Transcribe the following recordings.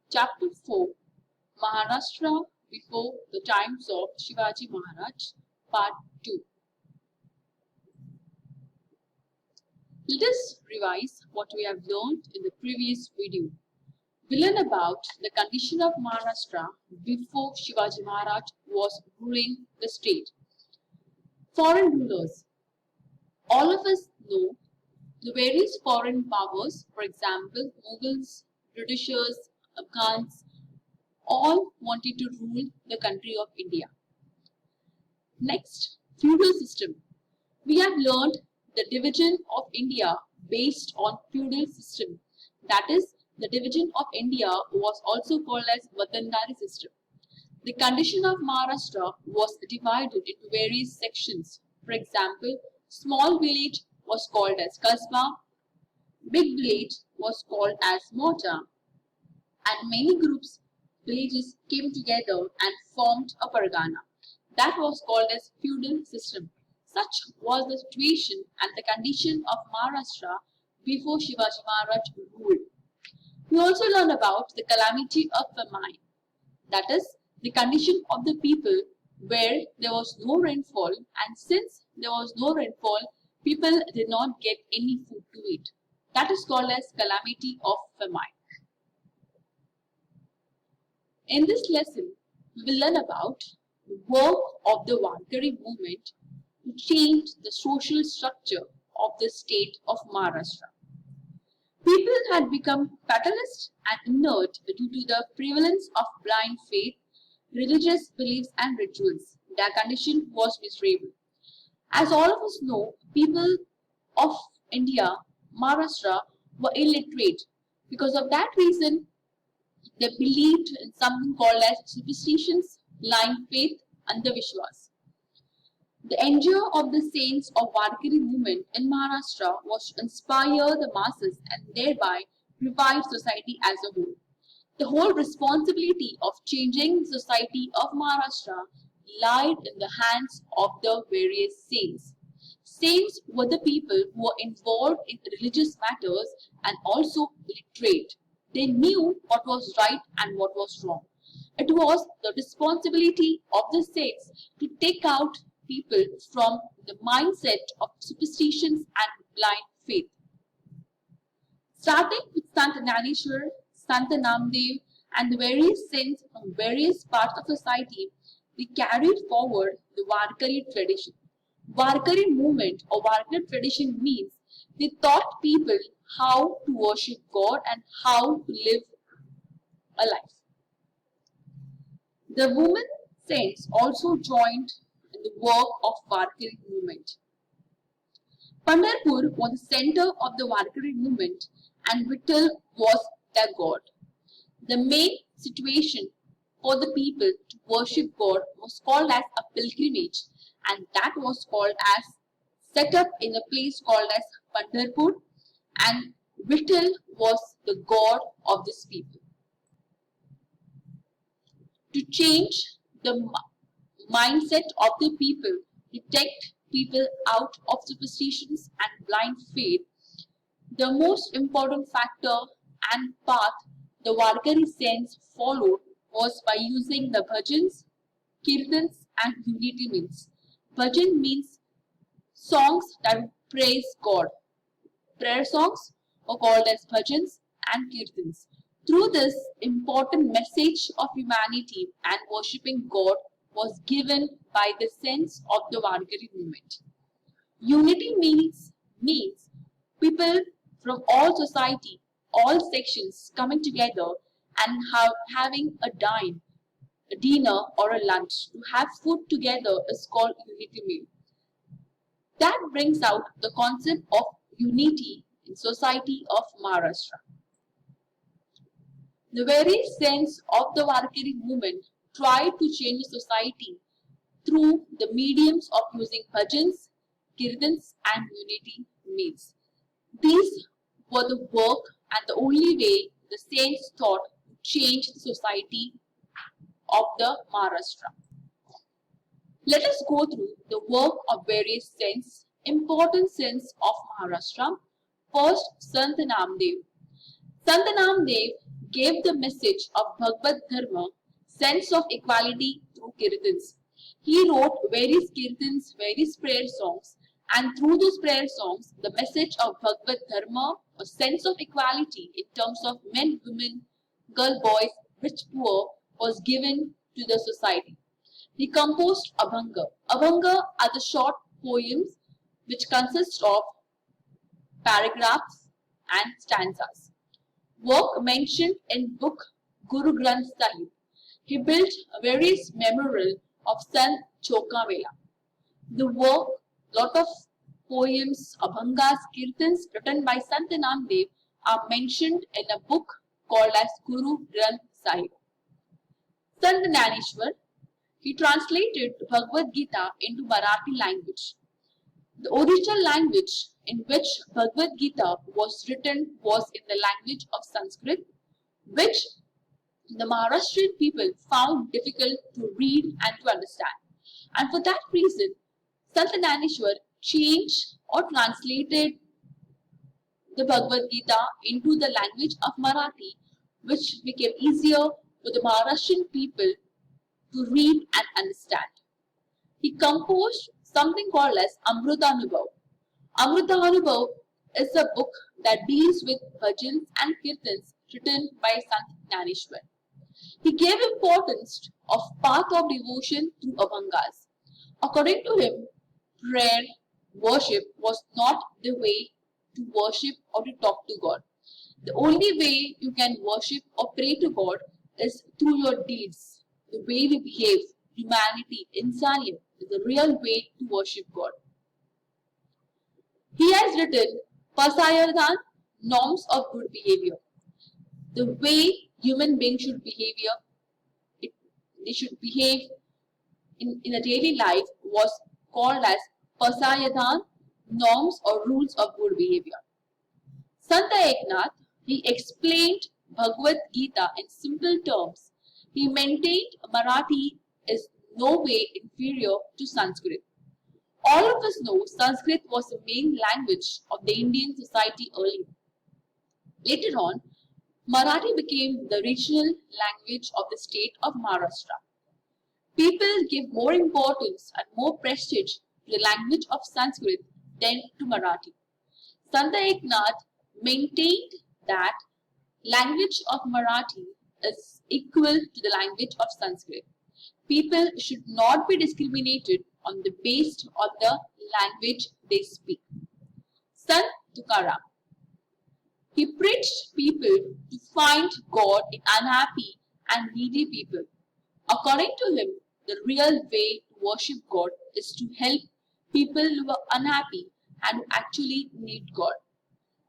Chapter 4 Maharashtra before the times of Shivaji Maharaj, Part 2. Let us revise what we have learned in the previous video. We learned about the condition of Maharashtra before Shivaji Maharaj was ruling the state. Foreign rulers. All of us know the various foreign powers, for example, Mughals, Britishers, Afghans, all wanted to rule the country of India. Next, feudal system. We have learned the division of India based on feudal system. That is, the division of India was also called as Vatandari system. The condition of Maharashtra was divided into various sections. For example, small village was called as Kasba, big village was called as Mota, and many groups villages came together and formed a pargana. That was called as feudal system. Such was the situation and the condition of Maharashtra before Shivaji Maharaj ruled. We also learned about the calamity of famine. That is, the condition of the people where there was no rainfall, and since there was no rainfall, people did not get any food to eat. That is called as calamity of famine. In this lesson, we will learn about the work of the Warkari movement to change the social structure of the state of Maharashtra. People had become fatalist and inert due to the prevalence of blind faith, religious beliefs and rituals. Their condition was miserable. As all of us know, people of India, Maharashtra, were illiterate. Because of that reason, they believed in something called as superstitions, blind faith, and the Vishwas. The endeavor of the saints of Warkari movement in Maharashtra was to inspire the masses and thereby revive society as a whole. The whole responsibility of changing the society of Maharashtra lied in the hands of the various saints. Saints were the people who were involved in religious matters and also literate. They knew what was right and what was wrong. It was the responsibility of the saints to take out people from the mindset of superstitions and blind faith. Starting with Sant Naneshwar, Sant Namdev, and the various saints from various parts of society, they carried forward the Warkari tradition. Warkari movement or Warkari tradition means they taught people how to worship God and how to live a life. The women saints also joined in the work of Warkari movement. Pandharpur was the center of the Warkari movement and Vittal was their god. The main situation for the people to worship God was called as a pilgrimage, and that was called as set up in a place called as Pandharpur, and Vittal was the god of this people. To change the mindset of the people, to take people out of superstitions and blind faith, the most important factor and path the Warkari saints followed was by using the bhajans, kirtans and unity means. Bhajan means songs that praise God. Prayer songs are called as bhajans and kirtans. Through this, important message of humanity and worshipping God was given by the saints of the Warkari movement. Unity means people from all society, all sections coming together and having a dinner or a lunch. To have food together is called unity meal. That brings out the concept of unity in society of Maharashtra. The various saints of the Warkari movement tried to change society through the mediums of using bhajans, kirtans and unity meals. These were the work and the only way the saints thought to change the society of the Maharashtra. Let us go through the work of various saints, important saints of Maharashtra. First, Sant Namdev. Sant Namdev gave the message of Bhagavad Dharma, sense of equality through kirtans. He wrote various kirtans, various prayer songs, and through those prayer songs, the message of Bhagavad Dharma, a sense of equality in terms of men, women, girl, boys, rich, poor, was given to the society. He composed Abhanga. Abhanga are the short poems which consist of paragraphs and stanzas. Work mentioned in book Guru Granth Sahib. He built a various memorial of Sant Chokavela. The work, lot of poems, abhangas, kirtans written by Sant Namdev are mentioned in a book called as Guru Granth Sahib. Sant Naneshwar, he translated Bhagavad Gita into Marathi language. The original language in which Bhagavad Gita was written was in the language of Sanskrit, which the Maharashtrian people found difficult to read and to understand. And for that reason, Sant Naneshwar changed or translated the Bhagavad Gita into the language of Marathi, which became easier for the Maharashtrian people to read and understand. He composed something called as Amrutanubhav. Amrutanubhav is a book that deals with bhajans and kirtans written by Sant Naneshwar. He gave importance of path of devotion through abhangas. According to him, prayer, worship was not the way to worship or to talk to God. The only way you can worship or pray to God is through your deeds. The way we behave, humanity, insanity is the real way to worship God. He has written Pasayardhan, norms of good behavior. The way human beings should behave, they should behave in a daily life was called as Pasayadhan, norms or rules of good behavior. Sant Eknath, he explained Bhagavad Gita in simple terms. He maintained Marathi is no way inferior to Sanskrit. All of us know Sanskrit was the main language of the Indian society earlier. Later on, Marathi became the regional language of the state of Maharashtra. People give more importance and more prestige to the language of Sanskrit than to Marathi. Sant Eknath maintained that language of Marathi is equal to the language of Sanskrit. People should not be discriminated on the basis of the language they speak. Sant Tukaram, he preached people to find God in unhappy and needy people. According to him, the real way to worship God is to help people who are unhappy and who actually need God.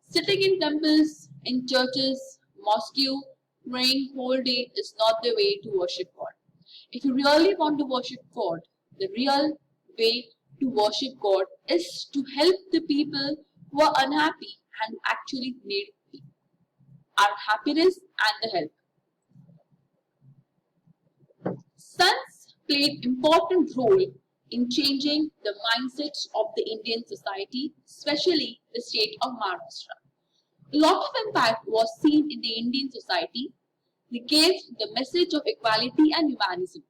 Sitting in temples, in churches, mosque, praying whole day is not the way to worship God. If you really want to worship God, the real way to worship God is to help the people who are unhappy and who actually need our happiness and the help. Sons played important role in changing the mindsets of the Indian society, especially the state of Maharashtra. A lot of impact was seen in the Indian society. They gave the message of equality and humanism.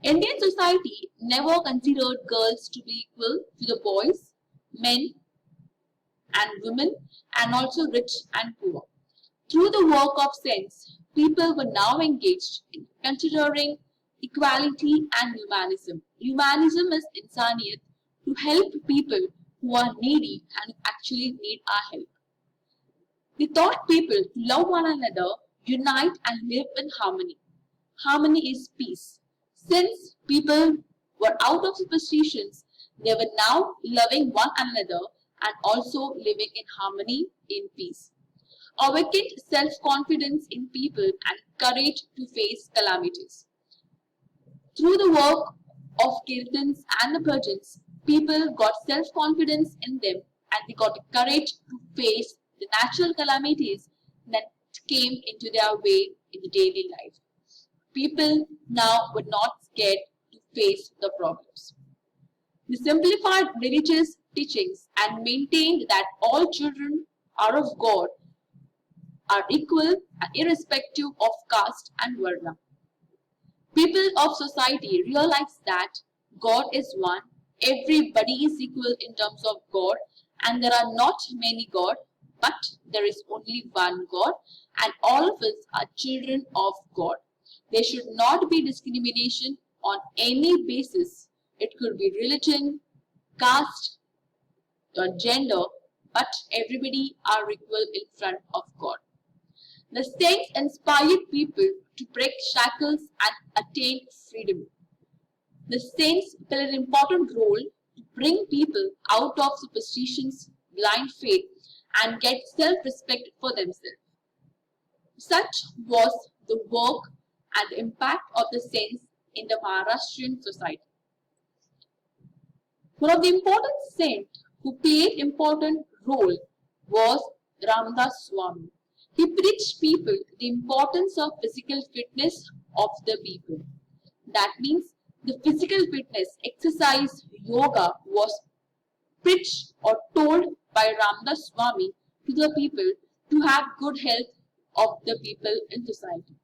Indian society never considered girls to be equal to the boys, men and women, and also rich and poor. Through the work of sense, people were now engaged in considering equality and humanism. Humanism is insaniyat, to help people who are needy and actually need our help. They taught people to love one another, unite and live in harmony. Harmony is peace. Since people were out of superstitions, they were now loving one another and also living in harmony, in peace. Awakened self-confidence in people and courage to face calamities. Through the work of kirtans and the bhajans, people got self-confidence in them and they got the courage to face the natural calamities that came into their way in the daily life. People now were not scared to face the problems. They simplified religious teachings and maintained that all children are of God are equal and irrespective of caste and varna. People of society realize that God is one, everybody is equal in terms of God, and there are not many gods, but there is only one God, and all of us are children of God. There should not be discrimination on any basis. It could be religion, caste, or gender, but everybody are equal in front of God. The saints inspired people to break shackles and attain freedom. The saints played an important role to bring people out of superstitions, blind faith, and get self-respect for themselves. Such was the work and the impact of the saints in the Maharashtrian society. One of the important saints who played important role was Ramdas Swami. He preached people the importance of physical fitness of the people. That means the physical fitness, exercise, yoga was preached or told by Ramdas Swami to the people to have good health of the people in society.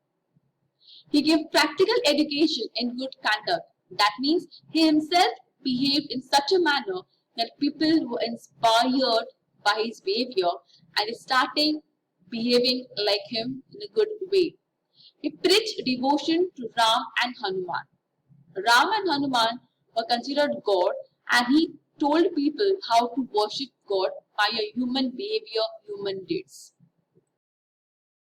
He gave practical education in good conduct. That means he himself behaved in such a manner that people were inspired by his behavior and started behaving like him in a good way. He preached devotion to Ram and Hanuman. Ram and Hanuman were considered God, and he told people how to worship God by a human behavior, human deeds.